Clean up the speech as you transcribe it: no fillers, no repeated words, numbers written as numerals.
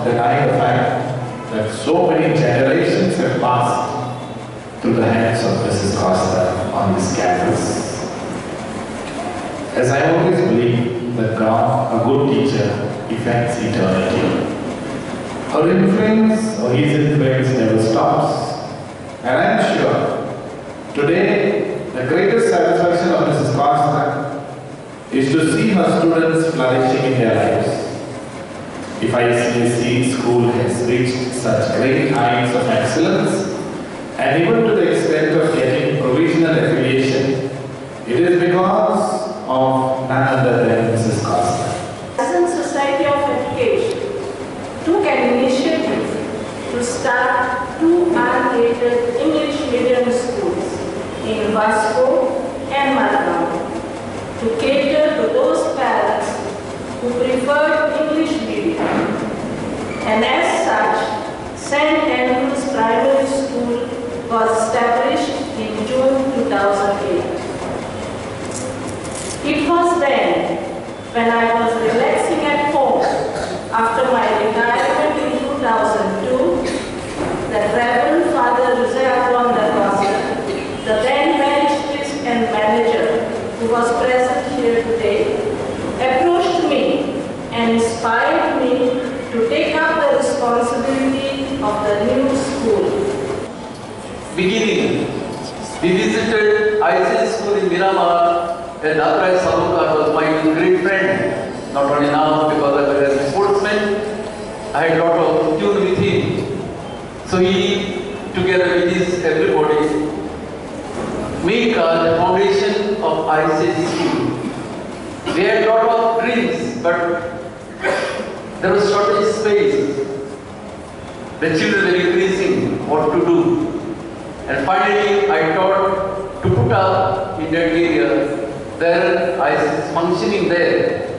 deny the fact that so many generations have passed through the hands of Mrs. Costa on this campus. As I always believe that God, a good teacher, effects eternity. Her influence or his influence never stops. And I am sure today the greatest satisfaction of Mrs. Costa is to see her students flourishing in their lives. If ICSE school has reached such great heights of excellence, and even to the extent of getting provisional affiliation, it is because of none other than Mrs. Costa. Citizen Society of Education took an initiative to start 2 unaided English medium schools in Vasco and Malagaon to cater to those parents who preferred English medium. And as such, St. Andrew's Primary School was established in June 2008. It was then, when I was relaxing at home after my retirement in 2002, that Reverend Father Jose Aguan da Costa, the then parish priest and manager who was present here today, approached me and inspired me to take up the responsibility of the new school. Beginning, we visited ICS school in Miramar, and Dr. Salukar was my great friend. Not only now because I was a sportsman, I had a lot of tune with him. So he, together with his everybody, made the foundation of ICS school. We had a lot of dreams, but there was shortage space. The children were increasing what to do. And finally, I thought to put up in that area where I was functioning there.